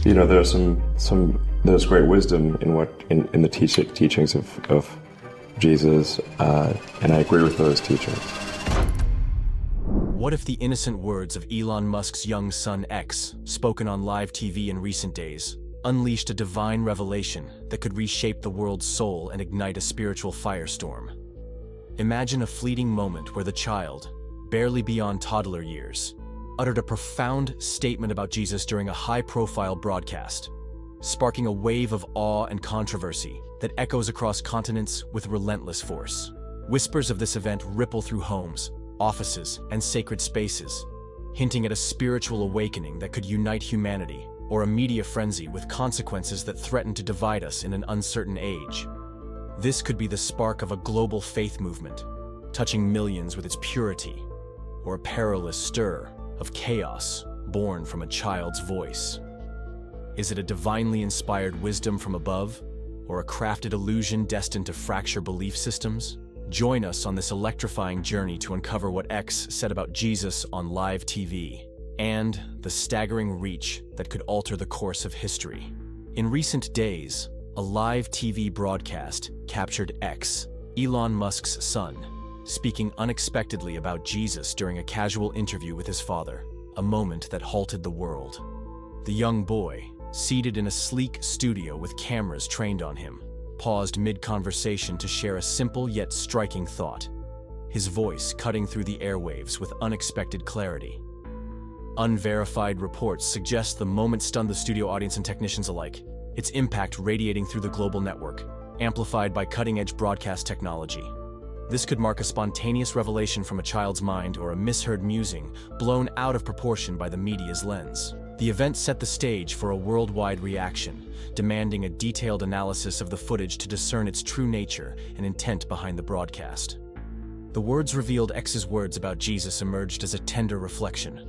There's great wisdom in the teachings of Jesus, and I agree with those teachings. What if the innocent words of Elon Musk's young son X, spoken on live TV in recent days, unleashed a divine revelation that could reshape the world's soul and ignite a spiritual firestorm? Imagine a fleeting moment where the child, barely beyond toddler years, uttered a profound statement about Jesus during a high-profile broadcast, sparking a wave of awe and controversy that echoes across continents with relentless force. Whispers of this event ripple through homes, offices, and sacred spaces, hinting at a spiritual awakening that could unite humanity, or a media frenzy with consequences that threaten to divide us in an uncertain age. This could be the spark of a global faith movement, touching millions with its purity, or a perilous stir of chaos born from a child's voice. Is it a divinely inspired wisdom from above, or a crafted illusion destined to fracture belief systems? Join us on this electrifying journey to uncover what X said about Jesus on live TV, and the staggering reach that could alter the course of history. In recent days, a live TV broadcast captured X, Elon Musk's son, speaking unexpectedly about Jesus during a casual interview with his father, a moment that halted the world. The young boy, seated in a sleek studio with cameras trained on him, paused mid-conversation to share a simple yet striking thought, his voice cutting through the airwaves with unexpected clarity. Unverified reports suggest the moment stunned the studio audience and technicians alike, its impact radiating through the global network, amplified by cutting-edge broadcast technology. This could mark a spontaneous revelation from a child's mind or a misheard musing blown out of proportion by the media's lens. The event set the stage for a worldwide reaction, demanding a detailed analysis of the footage to discern its true nature and intent behind the broadcast. The words revealed X's words about Jesus emerged as a tender reflection.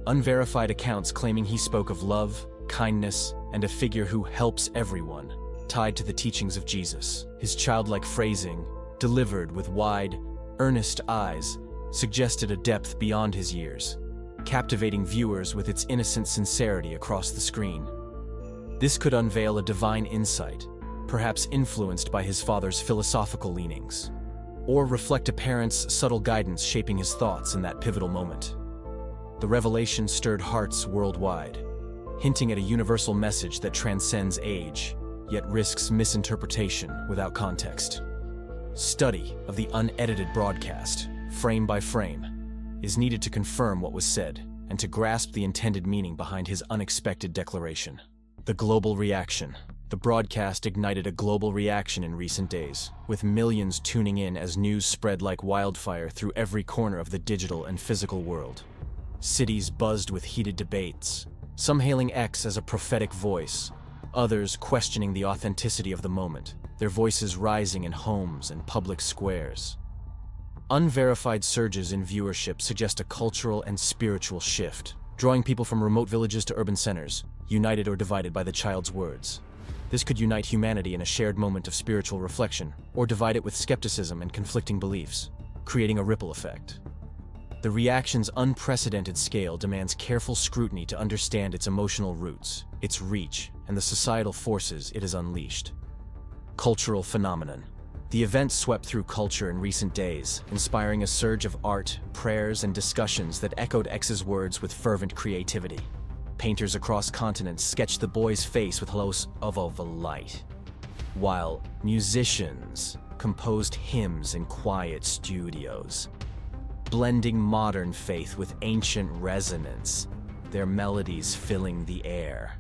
Unverified accounts claiming he spoke of love, kindness, and a figure who helps everyone, tied to the teachings of Jesus. His childlike phrasing, delivered with wide, earnest eyes, suggested a depth beyond his years, captivating viewers with its innocent sincerity across the screen. This could unveil a divine insight, perhaps influenced by his father's philosophical leanings, or reflect a parent's subtle guidance shaping his thoughts in that pivotal moment. The revelation stirred hearts worldwide, hinting at a universal message that transcends age, yet risks misinterpretation without context. Study of the unedited broadcast, frame by frame, is needed to confirm what was said and to grasp the intended meaning behind his unexpected declaration. The global reaction. The broadcast ignited a global reaction in recent days, with millions tuning in as news spread like wildfire through every corner of the digital and physical world. Cities buzzed with heated debates, some hailing X as a prophetic voice, others questioning the authenticity of the moment, their voices rising in homes and public squares. Unverified surges in viewership suggest a cultural and spiritual shift, drawing people from remote villages to urban centers, united or divided by the child's words. This could unite humanity in a shared moment of spiritual reflection, or divide it with skepticism and conflicting beliefs, creating a ripple effect. The reaction's unprecedented scale demands careful scrutiny to understand its emotional roots, its reach, and the societal forces it has unleashed. Cultural phenomenon. The event swept through culture in recent days, inspiring a surge of art, prayers, and discussions that echoed X's words with fervent creativity. Painters across continents sketched the boy's face with halos of light, while musicians composed hymns in quiet studios, blending modern faith with ancient resonance, their melodies filling the air.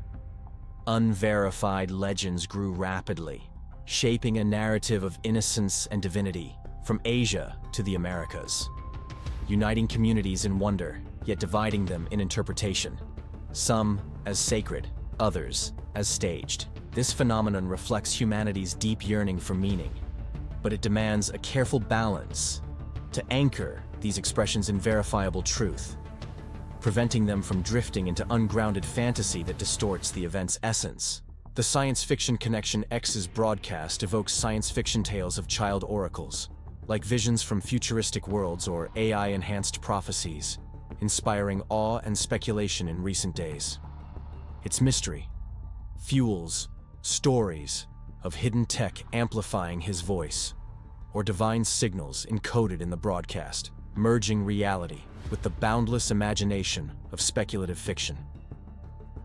Unverified legends grew rapidly, shaping a narrative of innocence and divinity from Asia to the Americas, uniting communities in wonder, yet dividing them in interpretation, some as sacred, others as staged. This phenomenon reflects humanity's deep yearning for meaning, but it demands a careful balance to anchor these expressions in verifiable truth, preventing them from drifting into ungrounded fantasy that distorts the event's essence. The science fiction connection. X's broadcast evokes science fiction tales of child oracles, like visions from futuristic worlds or AI-enhanced prophecies, inspiring awe and speculation in recent days. Its mystery, fuels stories of hidden tech amplifying his voice, or divine signals encoded in the broadcast, merging reality with the boundless imagination of speculative fiction.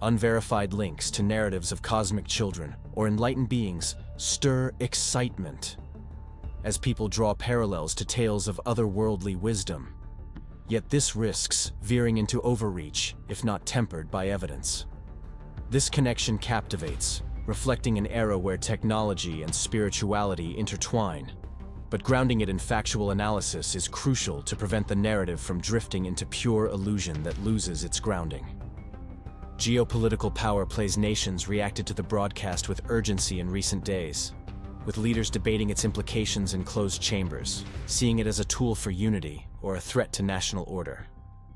Unverified links to narratives of cosmic children or enlightened beings stir excitement as people draw parallels to tales of otherworldly wisdom. Yet this risks veering into overreach if not tempered by evidence. This connection captivates, reflecting an era where technology and spirituality intertwine. But grounding it in factual analysis is crucial to prevent the narrative from drifting into pure illusion that loses its grounding. Geopolitical power plays nations reacted to the broadcast with urgency in recent days, with leaders debating its implications in closed chambers, seeing it as a tool for unity or a threat to national order.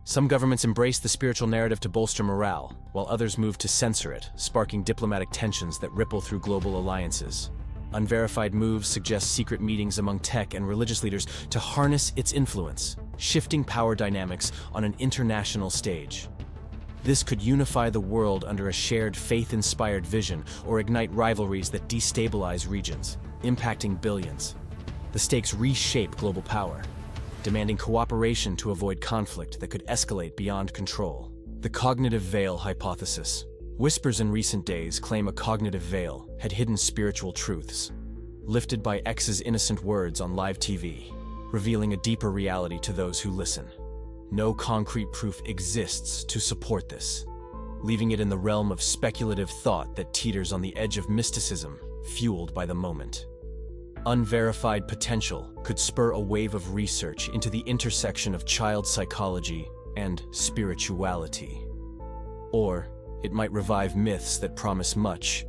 Some governments embrace the spiritual narrative to bolster morale, while others move to censor it, sparking diplomatic tensions that ripple through global alliances. Unverified moves suggest secret meetings among tech and religious leaders to harness its influence, shifting power dynamics on an international stage. This could unify the world under a shared faith-inspired vision or ignite rivalries that destabilize regions, impacting billions. The stakes reshape global power, demanding cooperation to avoid conflict that could escalate beyond control. The cognitive veil hypothesis. Whispers in recent days claim a cognitive veil had hidden spiritual truths, lifted by X's innocent words on live TV, revealing a deeper reality to those who listen. No concrete proof exists to support this, leaving it in the realm of speculative thought that teeters on the edge of mysticism, fueled by the moment. Unverified potential could spur a wave of research into the intersection of child psychology and spirituality. Or it might revive myths that promise much,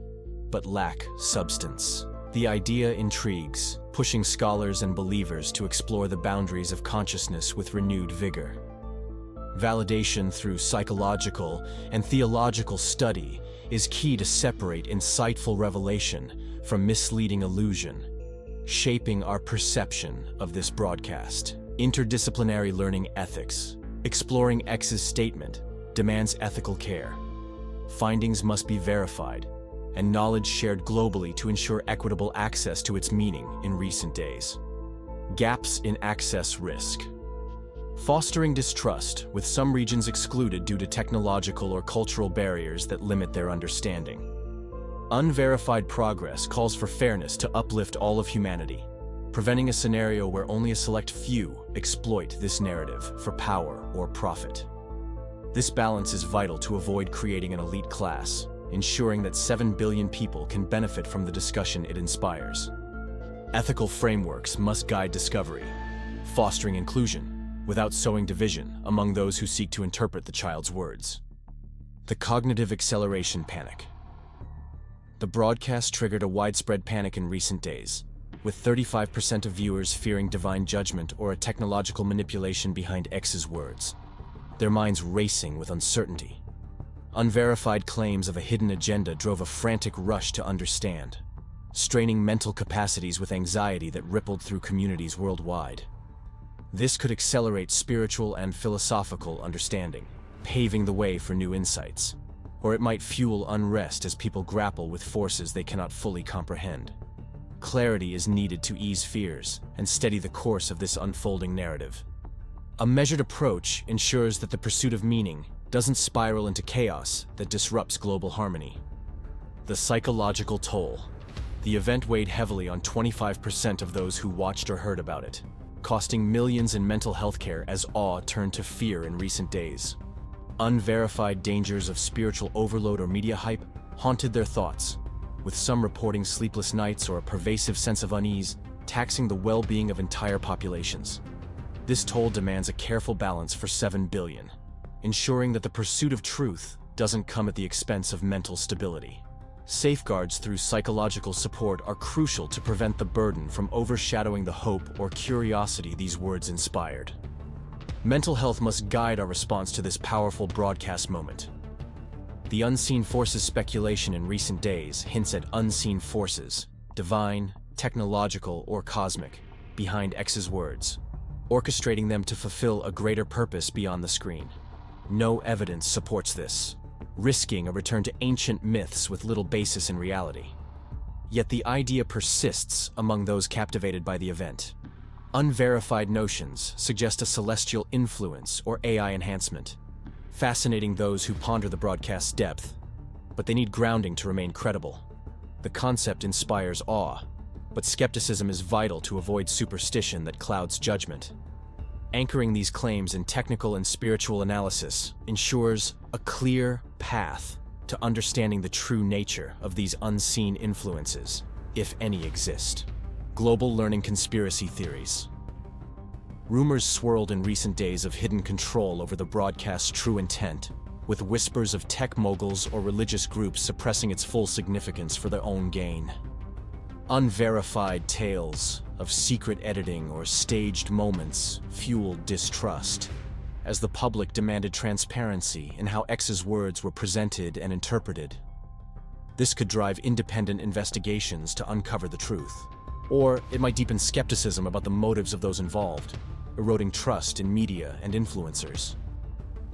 but lack substance. The idea intrigues, pushing scholars and believers to explore the boundaries of consciousness with renewed vigor. Validation through psychological and theological study is key to separate insightful revelation from misleading illusion, shaping our perception of this broadcast. Interdisciplinary learning ethics. Exploring X's statement demands ethical care. Findings must be verified, and knowledge shared globally to ensure equitable access to its meaning in recent days. Gaps in access risk. Fostering distrust, with some regions excluded due to technological or cultural barriers that limit their understanding. Unverified progress calls for fairness to uplift all of humanity, preventing a scenario where only a select few exploit this narrative for power or profit. This balance is vital to avoid creating an elite class, ensuring that 7 billion people can benefit from the discussion it inspires. Ethical frameworks must guide discovery, fostering inclusion, without sowing division among those who seek to interpret the child's words. The cognitive acceleration panic. The broadcast triggered a widespread panic in recent days, with 35% of viewers fearing divine judgment or a technological manipulation behind X's words, their minds racing with uncertainty. Unverified claims of a hidden agenda drove a frantic rush to understand, straining mental capacities with anxiety that rippled through communities worldwide. This could accelerate spiritual and philosophical understanding, paving the way for new insights. Or it might fuel unrest as people grapple with forces they cannot fully comprehend. Clarity is needed to ease fears and steady the course of this unfolding narrative. A measured approach ensures that the pursuit of meaning doesn't spiral into chaos that disrupts global harmony. The psychological toll. The event weighed heavily on 25% of those who watched or heard about it, costing millions in mental health care as awe turned to fear in recent days. Unverified dangers of spiritual overload or media hype haunted their thoughts, with some reporting sleepless nights or a pervasive sense of unease taxing the well-being of entire populations. This toll demands a careful balance for 7 billion, ensuring that the pursuit of truth doesn't come at the expense of mental stability. Safeguards through psychological support are crucial to prevent the burden from overshadowing the hope or curiosity these words inspired. Mental health must guide our response to this powerful broadcast moment. The unseen forces speculation in recent days hints at unseen forces, divine, technological, or cosmic, behind X's words, orchestrating them to fulfill a greater purpose beyond the screen. No evidence supports this, risking a return to ancient myths with little basis in reality. Yet the idea persists among those captivated by the event. Unverified notions suggest a celestial influence or AI enhancement, fascinating those who ponder the broadcast's depth, but they need grounding to remain credible. The concept inspires awe, but skepticism is vital to avoid superstition that clouds judgment. Anchoring these claims in technical and spiritual analysis ensures a clear path to understanding the true nature of these unseen influences, if any exist. Global learning conspiracy theories. Rumors swirled in recent days of hidden control over the broadcast's true intent, with whispers of tech moguls or religious groups suppressing its full significance for their own gain. Unverified tales of secret editing or staged moments fueled distrust, as the public demanded transparency in how X's words were presented and interpreted. This could drive independent investigations to uncover the truth, or it might deepen skepticism about the motives of those involved, eroding trust in media and influencers.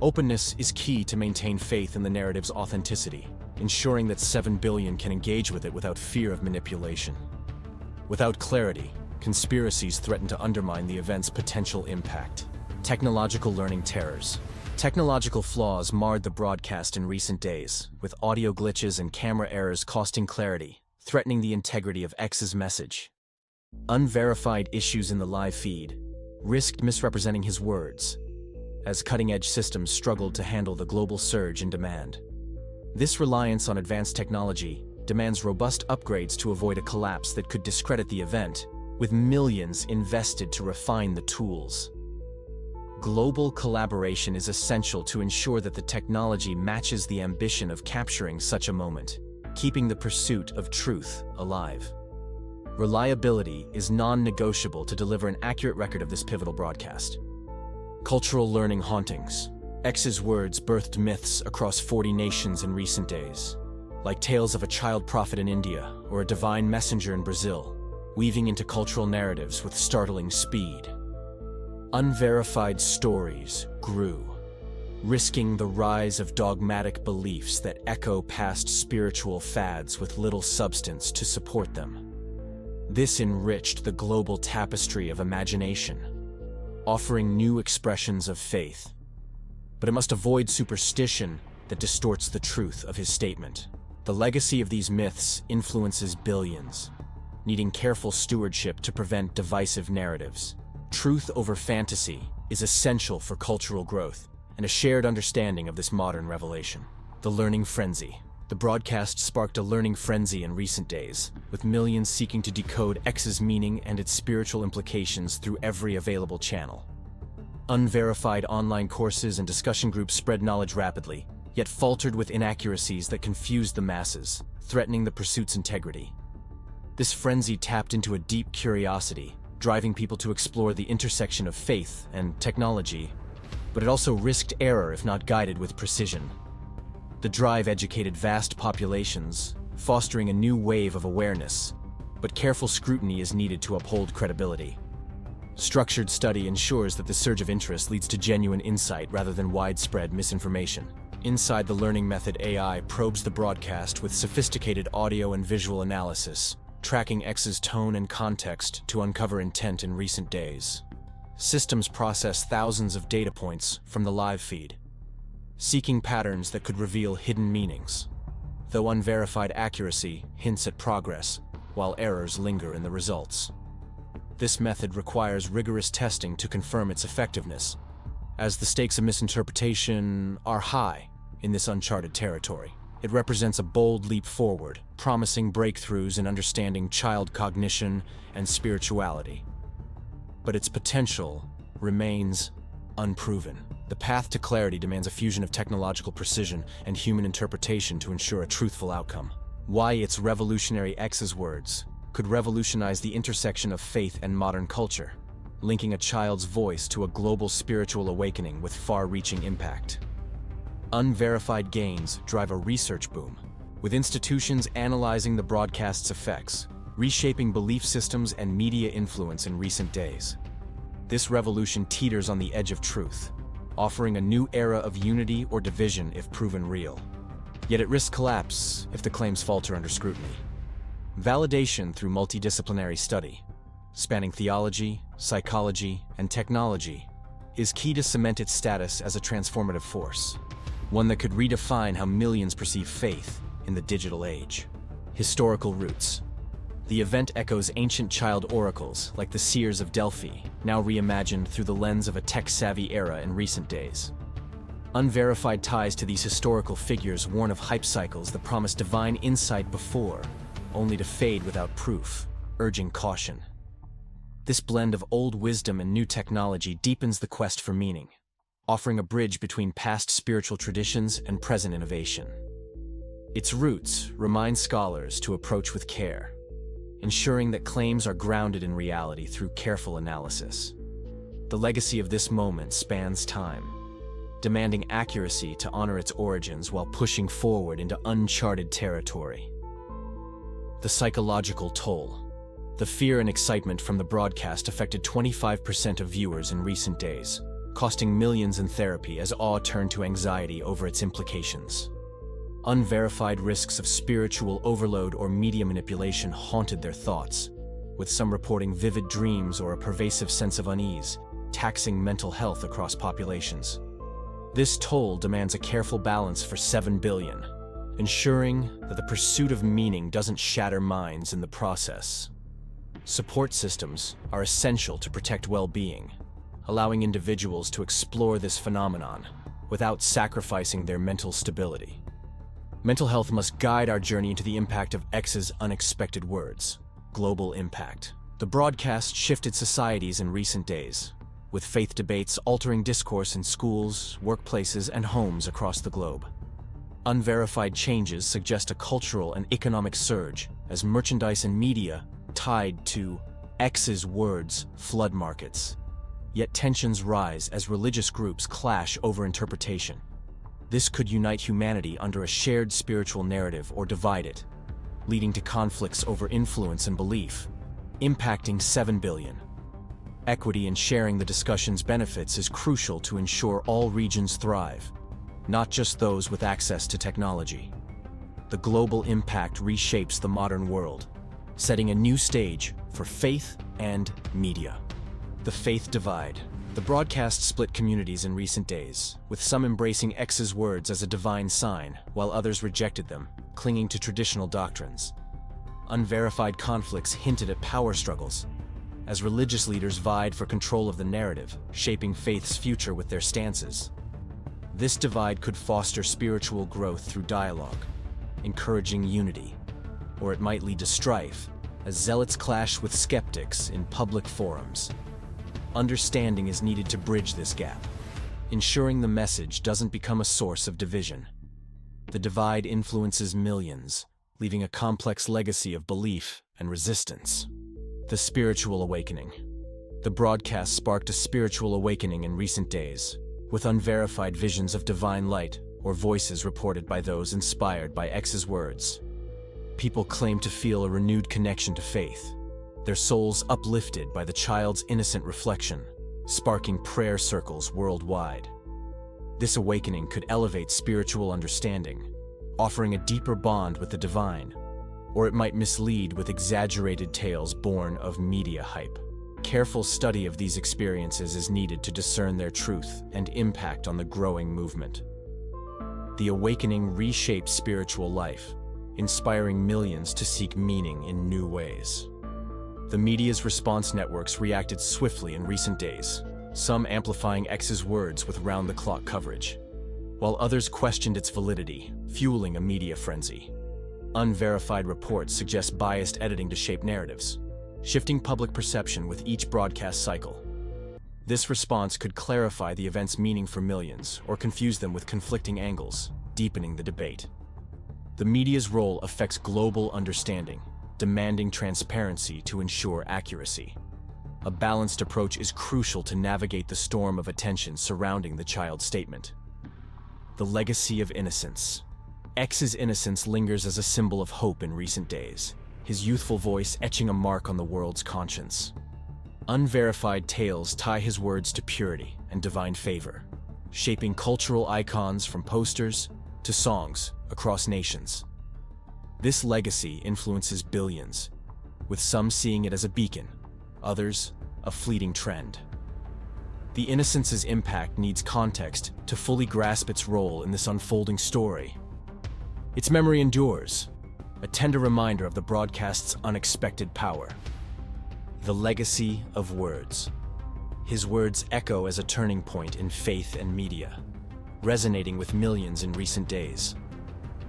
Openness is key to maintain faith in the narrative's authenticity, ensuring that 7 billion can engage with it without fear of manipulation. Without clarity, conspiracies threaten to undermine the event's potential impact. Technological learning terrors. Technological flaws marred the broadcast in recent days, with audio glitches and camera errors costing clarity, threatening the integrity of X's message. Unverified issues in the live feed risked misrepresenting his words, as cutting-edge systems struggled to handle the global surge in demand. This reliance on advanced technology demands robust upgrades to avoid a collapse that could discredit the event, with millions invested to refine the tools. Global collaboration is essential to ensure that the technology matches the ambition of capturing such a moment, keeping the pursuit of truth alive. Reliability is non-negotiable to deliver an accurate record of this pivotal broadcast. Cultural learning hauntings. X's words birthed myths across 40 nations in recent days, like tales of a child prophet in India or a divine messenger in Brazil, weaving into cultural narratives with startling speed. Unverified stories grew, risking the rise of dogmatic beliefs that echo past spiritual fads with little substance to support them. This enriched the global tapestry of imagination, offering new expressions of faith. But it must avoid superstition that distorts the truth of his statement. The legacy of these myths influences billions, needing careful stewardship to prevent divisive narratives. Truth over fantasy is essential for cultural growth and a shared understanding of this modern revelation. The learning frenzy. The broadcast sparked a learning frenzy in recent days, with millions seeking to decode X's meaning and its spiritual implications through every available channel. Unverified online courses and discussion groups spread knowledge rapidly, yet faltered with inaccuracies that confused the masses, threatening the pursuit's integrity. This frenzy tapped into a deep curiosity, driving people to explore the intersection of faith and technology, but it also risked error if not guided with precision. The drive educated vast populations, fostering a new wave of awareness, but careful scrutiny is needed to uphold credibility. Structured study ensures that the surge of interest leads to genuine insight rather than widespread misinformation. Inside the Learning Method AI probes the broadcast with sophisticated audio and visual analysis, tracking X's tone and context to uncover intent in recent days. Systems process thousands of data points from the live feed, seeking patterns that could reveal hidden meanings, though unverified accuracy hints at progress, while errors linger in the results. This method requires rigorous testing to confirm its effectiveness, as the stakes of misinterpretation are high in this uncharted territory. It represents a bold leap forward, promising breakthroughs in understanding child cognition and spirituality. But its potential remains unproven. The path to clarity demands a fusion of technological precision and human interpretation to ensure a truthful outcome. Why its revolutionary X's words could revolutionize the intersection of faith and modern culture, linking a child's voice to a global spiritual awakening with far-reaching impact. Unverified gains drive a research boom, with institutions analyzing the broadcast's effects, reshaping belief systems and media influence in recent days. This revolution teeters on the edge of truth, offering a new era of unity or division if proven real. yet it risks collapse if the claims falter under scrutiny. Validation through multidisciplinary study, spanning theology, psychology, and technology, is key to cement its status as a transformative force, one that could redefine how millions perceive faith in the digital age. Historical roots. The event echoes ancient child oracles like the seers of Delphi, now reimagined through the lens of a tech-savvy era in recent days. Unverified ties to these historical figures warn of hype cycles that promise divine insight before, only to fade without proof, urging caution. This blend of old wisdom and new technology deepens the quest for meaning, offering a bridge between past spiritual traditions and present innovation. Its roots remind scholars to approach with care, ensuring that claims are grounded in reality through careful analysis. The legacy of this moment spans time, demanding accuracy to honor its origins while pushing forward into uncharted territory. The psychological toll. The fear and excitement from the broadcast affected 25% of viewers in recent days, costing millions in therapy as awe turned to anxiety over its implications. Unverified risks of spiritual overload or media manipulation haunted their thoughts, with some reporting vivid dreams or a pervasive sense of unease, taxing mental health across populations. This toll demands a careful balance for 7 billion, ensuring that the pursuit of meaning doesn't shatter minds in the process. Support systems are essential to protect well-being, allowing individuals to explore this phenomenon without sacrificing their mental stability. Mental health must guide our journey into the impact of X's unexpected words. Global impact. The broadcast shifted societies in recent days, with faith debates altering discourse in schools, workplaces, and homes across the globe. Unverified changes suggest a cultural and economic surge as merchandise and media tied to X's words flood markets. Yet tensions rise as religious groups clash over interpretation. This could unite humanity under a shared spiritual narrative or divide it, leading to conflicts over influence and belief, impacting 7 billion. Equity in sharing the discussion's benefits is crucial to ensure all regions thrive, not just those with access to technology. The global impact reshapes the modern world, setting a new stage for faith and media. The faith divide. The broadcast split communities in recent days, with some embracing X's words as a divine sign, while others rejected them, clinging to traditional doctrines. Unverified conflicts hinted at power struggles, as religious leaders vied for control of the narrative, shaping faith's future with their stances. This divide could foster spiritual growth through dialogue, encouraging unity, or it might lead to strife, as zealots clash with skeptics in public forums. Understanding is needed to bridge this gap, ensuring the message doesn't become a source of division. The divide influences millions, leaving a complex legacy of belief and resistance. The spiritual awakening. The broadcast sparked a spiritual awakening in recent days, with unverified visions of divine light or voices reported by those inspired by X's words. People claim to feel a renewed connection to faith, their souls uplifted by the child's innocent reflection, sparking prayer circles worldwide. This awakening could elevate spiritual understanding, offering a deeper bond with the divine, or it might mislead with exaggerated tales born of media hype. Careful study of these experiences is needed to discern their truth and impact on the growing movement. The awakening reshaped spiritual life, inspiring millions to seek meaning in new ways. The media's response networks reacted swiftly in recent days, some amplifying X's words with round-the-clock coverage, while others questioned its validity, fueling a media frenzy. Unverified reports suggest biased editing to shape narratives, shifting public perception with each broadcast cycle. This response could clarify the event's meaning for millions or confuse them with conflicting angles, deepening the debate. The media's role affects global understanding, demanding transparency to ensure accuracy. A balanced approach is crucial to navigate the storm of attention surrounding the child's statement. The legacy of innocence. X's innocence lingers as a symbol of hope in recent days, his youthful voice etching a mark on the world's conscience. Unverified tales tie his words to purity and divine favor, shaping cultural icons from posters to songs across nations. This legacy influences billions, with some seeing it as a beacon, others a fleeting trend. The Innocence's impact needs context to fully grasp its role in this unfolding story. Its memory endures, a tender reminder of the broadcast's unexpected power. The legacy of words. His words echo as a turning point in faith and media, resonating with millions in recent days.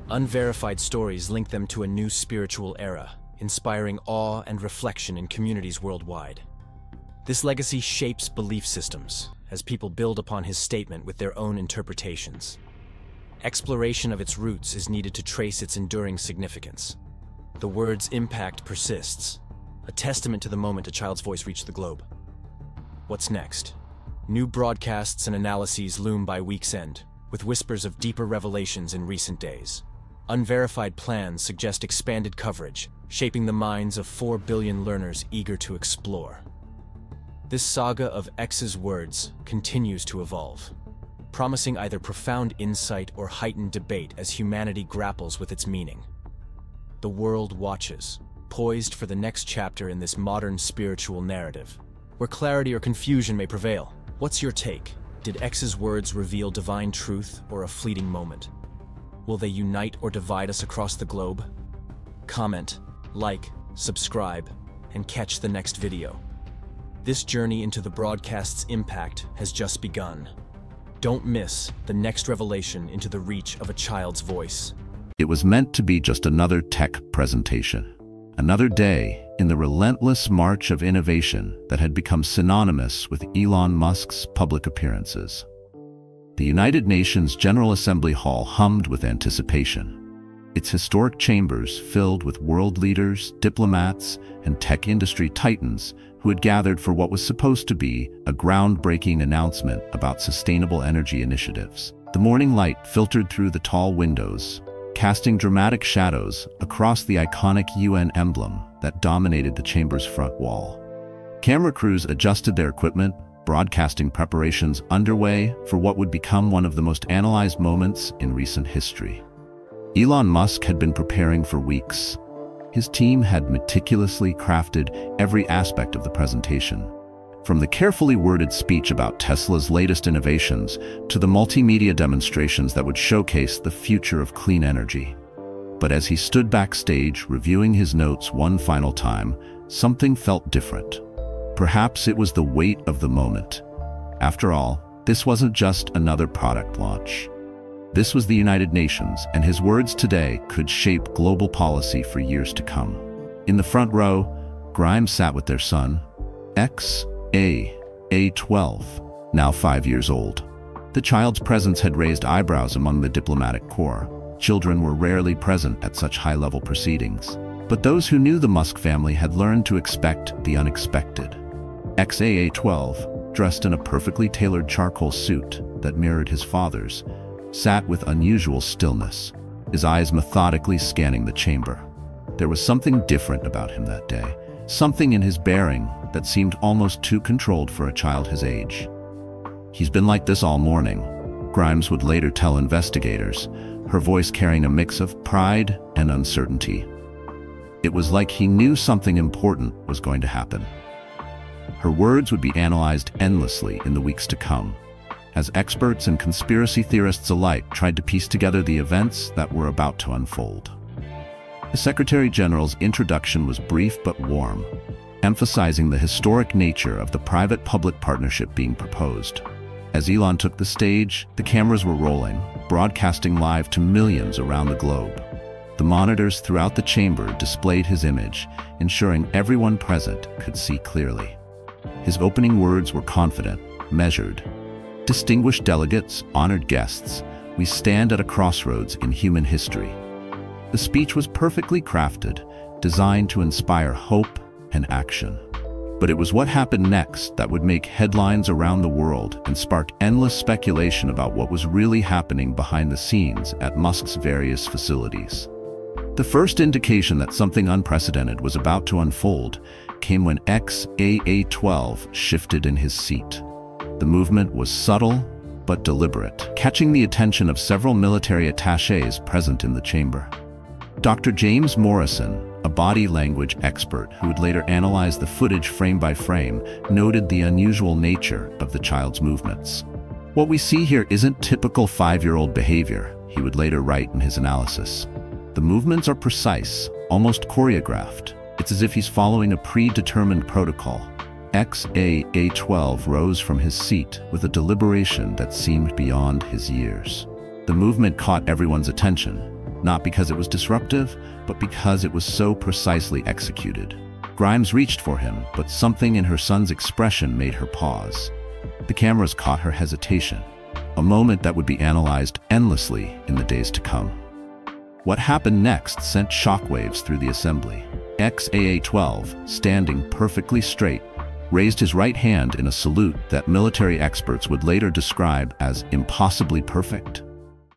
Unverified stories link them to a new spiritual era, inspiring awe and reflection in communities worldwide. This legacy shapes belief systems, as people build upon his statement with their own interpretations. Exploration of its roots is needed to trace its enduring significance. The word's impact persists, a testament to the moment a child's voice reached the globe. What's next? New broadcasts and analyses loom by week's end, with whispers of deeper revelations in recent days. Unverified plans suggest expanded coverage, shaping the minds of 4 billion learners eager to explore. This saga of X's words continues to evolve, promising either profound insight or heightened debate as humanity grapples with its meaning. The world watches, poised for the next chapter in this modern spiritual narrative, where clarity or confusion may prevail. What's your take? Did X's words reveal divine truth or a fleeting moment? Will they unite or divide us across the globe? Comment, like, subscribe, and catch the next video. This journey into the broadcast's impact has just begun. Don't miss the next revelation into the reach of a child's voice. It was meant to be just another tech presentation. Another day in the relentless march of innovation that had become synonymous with Elon Musk's public appearances. The United Nations General Assembly Hall hummed with anticipation. Its historic chambers filled with world leaders, diplomats, and tech industry titans who had gathered for what was supposed to be a groundbreaking announcement about sustainable energy initiatives. The morning light filtered through the tall windows, casting dramatic shadows across the iconic UN emblem that dominated the chamber's front wall. Camera crews adjusted their equipment, broadcasting preparations underway for what would become one of the most analyzed moments in recent history. Elon Musk had been preparing for weeks. His team had meticulously crafted every aspect of the presentation, from the carefully worded speech about Tesla's latest innovations to the multimedia demonstrations that would showcase the future of clean energy. But as he stood backstage reviewing his notes one final time, something felt different. Perhaps it was the weight of the moment. After all, this wasn't just another product launch. This was the United Nations, and his words today could shape global policy for years to come. In the front row, Grimes sat with their son, A12, now 5 years old. The child's presence had raised eyebrows among the diplomatic corps. Children were rarely present at such high-level proceedings. But those who knew the Musk family had learned to expect the unexpected. XAA12, dressed in a perfectly tailored charcoal suit that mirrored his father's, sat with unusual stillness, his eyes methodically scanning the chamber. There was something different about him that day, something in his bearing that seemed almost too controlled for a child his age. "He's been like this all morning," Grimes would later tell investigators, her voice carrying a mix of pride and uncertainty. It was like he knew something important was going to happen. Her words would be analyzed endlessly in the weeks to come, as experts and conspiracy theorists alike tried to piece together the events that were about to unfold. The Secretary General's introduction was brief but warm, emphasizing the historic nature of the private-public partnership being proposed. As Elon took the stage, the cameras were rolling, broadcasting live to millions around the globe. The monitors throughout the chamber displayed his image, ensuring everyone present could see clearly. His opening words were confident, measured. "Distinguished delegates, honored guests, we stand at a crossroads in human history." The speech was perfectly crafted, designed to inspire hope and action. But it was what happened next that would make headlines around the world and spark endless speculation about what was really happening behind the scenes at Musk's various facilities. The first indication that something unprecedented was about to unfold came when XAA12 shifted in his seat. The movement was subtle, but deliberate, catching the attention of several military attachés present in the chamber. Dr. James Morrison, a body language expert who would later analyze the footage frame by frame, noted the unusual nature of the child's movements. "What we see here isn't typical 5-year-old behavior," he would later write in his analysis. "The movements are precise, almost choreographed. It's as if he's following a predetermined protocol." XAA-12 rose from his seat with a deliberation that seemed beyond his years. The movement caught everyone's attention, not because it was disruptive, but because it was so precisely executed. Grimes reached for him, but something in her son's expression made her pause. The cameras caught her hesitation, a moment that would be analyzed endlessly in the days to come. What happened next sent shockwaves through the assembly. XAA-12, standing perfectly straight, raised his right hand in a salute that military experts would later describe as impossibly perfect.